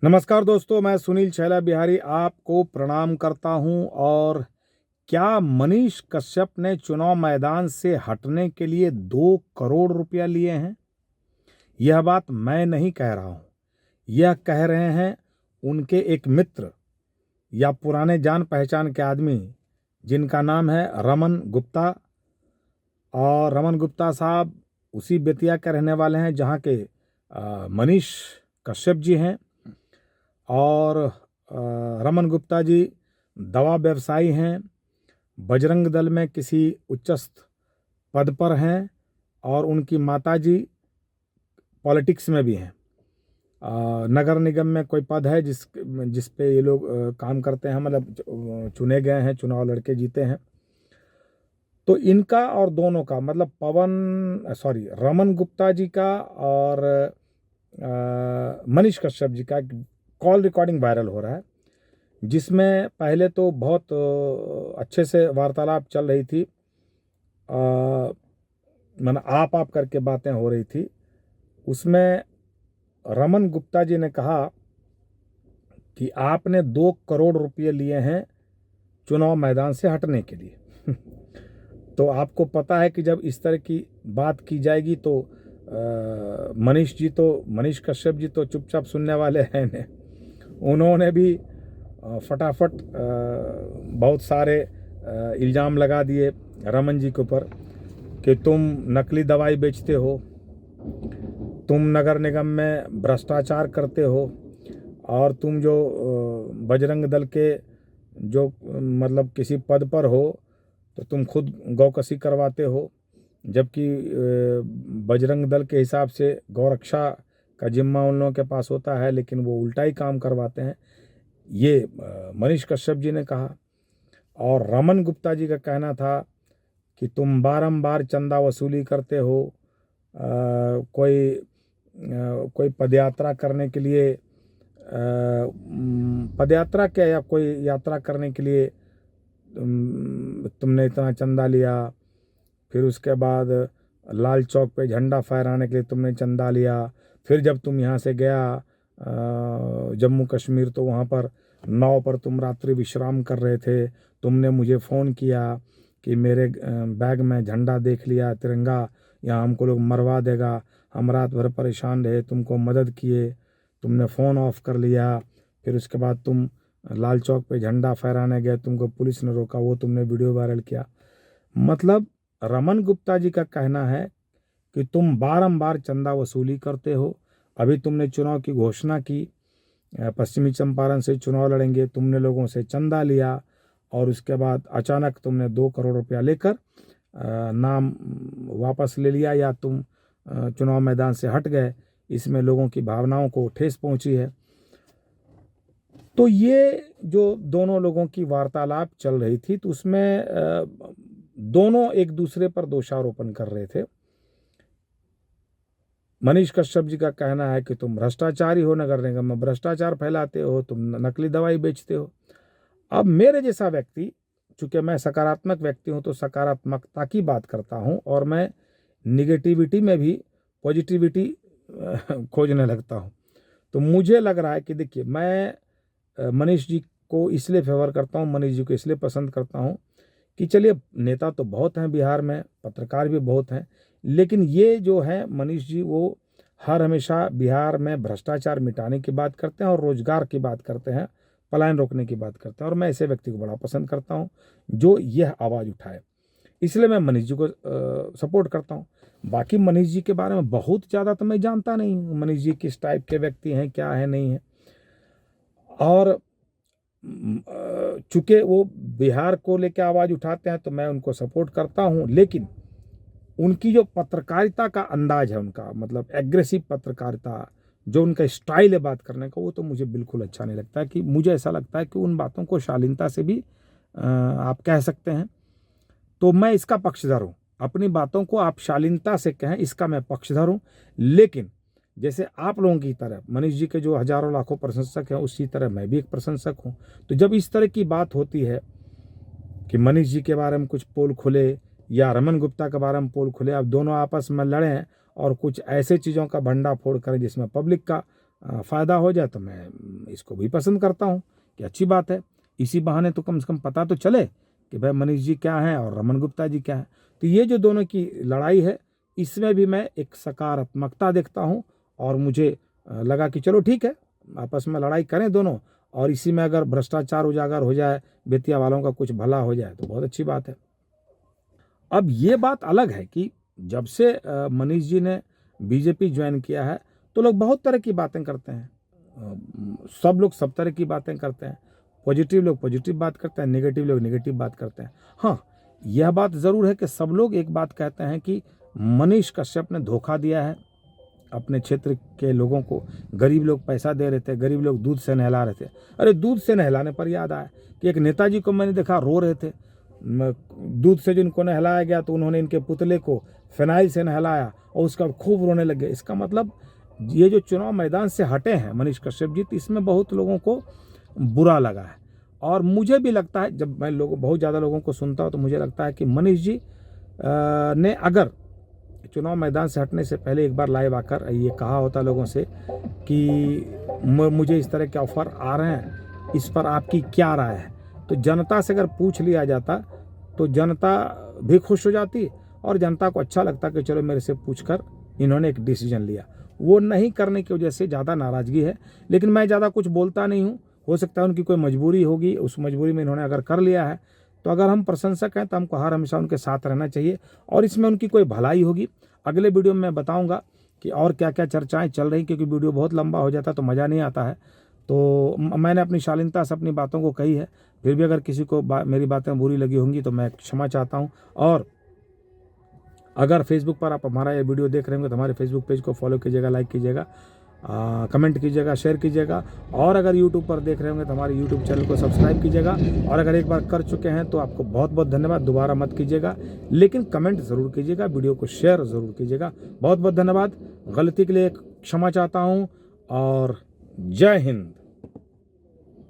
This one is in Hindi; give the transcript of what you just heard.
नमस्कार दोस्तों, मैं सुनील छैला बिहारी आपको प्रणाम करता हूं। और क्या मनीष कश्यप ने चुनाव मैदान से हटने के लिए 2 करोड़ रुपया लिए हैं? यह बात मैं नहीं कह रहा हूं, यह कह रहे हैं उनके एक मित्र या पुराने जान पहचान के आदमी जिनका नाम है रमन गुप्ता। और रमन गुप्ता साहब उसी बेतिया के रहने वाले हैं जहां के मनीष कश्यप जी हैं। और रमन गुप्ता जी दवा व्यवसायी हैं, बजरंग दल में किसी उच्चस्थ पद पर हैं और उनकी माताजी पॉलिटिक्स में भी हैं। नगर निगम में कोई पद है जिस पे ये लोग काम करते हैं, मतलब चुने गए हैं, चुनाव लड़के जीते हैं। तो इनका और दोनों का मतलब रमन गुप्ता जी का और मनीष कश्यप जी का कॉल रिकॉर्डिंग वायरल हो रहा है, जिसमें पहले तो बहुत अच्छे से वार्तालाप चल रही थी। मतलब आप करके बातें हो रही थी। उसमें रमन गुप्ता जी ने कहा कि आपने 2 करोड़ रुपये लिए हैं चुनाव मैदान से हटने के लिए। तो आपको पता है कि जब इस तरह की बात की जाएगी तो मनीष कश्यप जी तो चुपचाप सुनने वाले हैं नहीं। उन्होंने भी फटाफट बहुत सारे इल्ज़ाम लगा दिए रमन जी के ऊपर कि तुम नकली दवाई बेचते हो, तुम नगर निगम में भ्रष्टाचार करते हो, और तुम जो बजरंग दल के जो मतलब किसी पद पर हो तो तुम खुद गौकसी करवाते हो, जबकि बजरंग दल के हिसाब से गौरक्षा का जिम्मा उन लोगों के पास होता है, लेकिन वो उल्टा ही काम करवाते हैं। ये मनीष कश्यप जी ने कहा। और रमन गुप्ता जी का कहना था कि तुम बारंबार चंदा वसूली करते हो, कोई पदयात्रा करने के लिए पदयात्रा क्या या कोई यात्रा करने के लिए तुमने इतना चंदा लिया, फिर उसके बाद लाल चौक पे झंडा फहराने के लिए तुमने चंदा लिया, फिर जब तुम यहाँ से गया जम्मू कश्मीर तो वहाँ पर नाव पर तुम रात्रि विश्राम कर रहे थे, तुमने मुझे फ़ोन किया कि मेरे बैग में झंडा देख लिया, तिरंगा, यहाँ हमको लोग मरवा देगा, हम रात भर परेशान रहे, तुमको मदद किए, तुमने फ़ोन ऑफ कर लिया, फिर उसके बाद तुम लाल चौक पे झंडा फहराने गए, तुमको पुलिस ने रोका, वो तुमने वीडियो वायरल किया। मतलब रमन गुप्ता जी का कहना है कि तुम बारंबार चंदा वसूली करते हो। अभी तुमने चुनाव की घोषणा की, पश्चिमी चंपारण से चुनाव लड़ेंगे, तुमने लोगों से चंदा लिया और उसके बाद अचानक तुमने 2 करोड़ रुपया लेकर नाम वापस ले लिया या तुम चुनाव मैदान से हट गए। इसमें लोगों की भावनाओं को ठेस पहुंची है। तो ये जो दोनों लोगों की वार्तालाप चल रही थी, तो उसमें दोनों एक दूसरे पर दोषारोपण कर रहे थे। मनीष कश्यप जी का कहना है कि तुम भ्रष्टाचारी हो, नगर निगम में भ्रष्टाचार फैलाते हो, तुम नकली दवाई बेचते हो। अब मेरे जैसा व्यक्ति, चूंकि मैं सकारात्मक व्यक्ति हूं, तो सकारात्मकता की बात करता हूं और मैं निगेटिविटी में भी पॉजिटिविटी खोजने लगता हूं। तो मुझे लग रहा है कि देखिए, मैं मनीष जी को इसलिए फेवर करता हूं, मनीष जी को इसलिए पसंद करता हूं कि चलिए, नेता तो बहुत हैं बिहार में, पत्रकार भी बहुत हैं, लेकिन ये जो है मनीष जी, वो हर हमेशा बिहार में भ्रष्टाचार मिटाने की बात करते हैं और रोजगार की बात करते हैं, पलायन रोकने की बात करते हैं। और मैं ऐसे व्यक्ति को बड़ा पसंद करता हूं जो यह आवाज़ उठाए, इसलिए मैं मनीष जी को सपोर्ट करता हूं। बाकी मनीष जी के बारे में बहुत ज़्यादा तो मैं जानता नहीं हूँ, मनीष जी किस टाइप के व्यक्ति हैं, क्या है नहीं है। और चूंकि वो बिहार को लेकर आवाज़ उठाते हैं तो मैं उनको सपोर्ट करता हूं, लेकिन उनकी जो पत्रकारिता का अंदाज है, उनका मतलब एग्रेसिव पत्रकारिता, जो उनका स्टाइल है बात करने का, वो तो मुझे बिल्कुल अच्छा नहीं लगता है। कि मुझे ऐसा लगता है कि उन बातों को शालीनता से भी आप कह सकते हैं। तो मैं इसका पक्षधर हूँ, अपनी बातों को आप शालीनता से कहें, इसका मैं पक्षधर हूँ। लेकिन जैसे आप लोगों की तरह मनीष जी के जो हजारों लाखों प्रशंसक हैं, उसी तरह मैं भी एक प्रशंसक हूँ। तो जब इस तरह की बात होती है कि मनीष जी के बारे में कुछ पोल खुले या रमन गुप्ता के बारे में पोल खुले, अब दोनों आपस में लड़ें और कुछ ऐसे चीज़ों का भंडाफोड़ करें जिसमें पब्लिक का फ़ायदा हो जाए, तो मैं मैं इसको भी पसंद करता हूँ कि अच्छी बात है, इसी बहाने तो कम से कम पता तो चले कि भाई मनीष जी क्या हैं और रमन गुप्ता जी क्या हैं। तो ये जो दोनों की लड़ाई है, इसमें भी मैं एक सकारात्मकता देखता हूँ और मुझे लगा कि चलो ठीक है, आपस में लड़ाई करें दोनों, और इसी में अगर भ्रष्टाचार उजागर हो जाए, बेतिया वालों का कुछ भला हो जाए तो बहुत अच्छी बात है। अब ये बात अलग है कि जब से मनीष जी ने बीजेपी ज्वाइन किया है तो लोग बहुत तरह की बातें करते हैं, सब लोग सब तरह की बातें करते हैं। पॉजिटिव लोग पॉजिटिव बात करते हैं, नेगेटिव लोग नेगेटिव बात करते हैं। हाँ, यह बात ज़रूर है कि सब लोग एक बात कहते हैं कि मनीष कश्यप ने धोखा दिया है अपने क्षेत्र के लोगों को। गरीब लोग पैसा दे रहे थे, गरीब लोग दूध से नहला रहे थे। अरे दूध से नहलाने पर याद आया कि एक नेताजी को मैंने देखा रो रहे थे, दूध से जिनको नहलाया गया तो उन्होंने इनके पुतले को फिनाइल से नहलाया और उसका खूब रोने लगे। इसका मतलब ये जो चुनाव मैदान से हटे हैं मनीष कश्यप जी, इसमें बहुत लोगों को बुरा लगा है। और मुझे भी लगता है, जब मैं बहुत ज़्यादा लोगों को सुनता हूँ तो मुझे लगता है कि मनीष जी ने अगर चुनाव मैदान से हटने से पहले एक बार लाइव आकर ये कहा होता लोगों से कि मुझे इस तरह के ऑफर आ रहे हैं, इस पर आपकी क्या राय है, तो जनता से अगर पूछ लिया जाता तो जनता भी खुश हो जाती और जनता को अच्छा लगता कि चलो मेरे से पूछकर इन्होंने एक डिसीजन लिया। वो नहीं करने की वजह से ज़्यादा नाराज़गी है, लेकिन मैं ज़्यादा कुछ बोलता नहीं हूँ। हो सकता है उनकी कोई मजबूरी होगी, उस मजबूरी में इन्होंने अगर कर लिया है, तो अगर हम प्रशंसक हैं तो हमको हर हमेशा उनके साथ रहना चाहिए और इसमें उनकी कोई भलाई होगी। अगले वीडियो में मैं बताऊंगा कि और क्या क्या चर्चाएं चल रही, क्योंकि वीडियो बहुत लंबा हो जाता तो मज़ा नहीं आता है। तो मैंने अपनी शालीनता से अपनी बातों को कही है, फिर भी अगर किसी को मेरी बातें बुरी लगी होंगी तो मैं क्षमा चाहता हूँ। और अगर फेसबुक पर आप हमारा ये वीडियो देख रहे होंगे तो हमारे फेसबुक पेज को फॉलो कीजिएगा, लाइक कीजिएगा, कमेंट कीजिएगा, शेयर कीजिएगा। और अगर यूट्यूब पर देख रहे होंगे तो हमारे यूट्यूब चैनल को सब्सक्राइब कीजिएगा। और अगर एक बार कर चुके हैं तो आपको बहुत बहुत धन्यवाद, दोबारा मत कीजिएगा, लेकिन कमेंट ज़रूर कीजिएगा, वीडियो को शेयर ज़रूर कीजिएगा। बहुत बहुत धन्यवाद। गलती के लिए क्षमा चाहता हूँ और जय हिंद।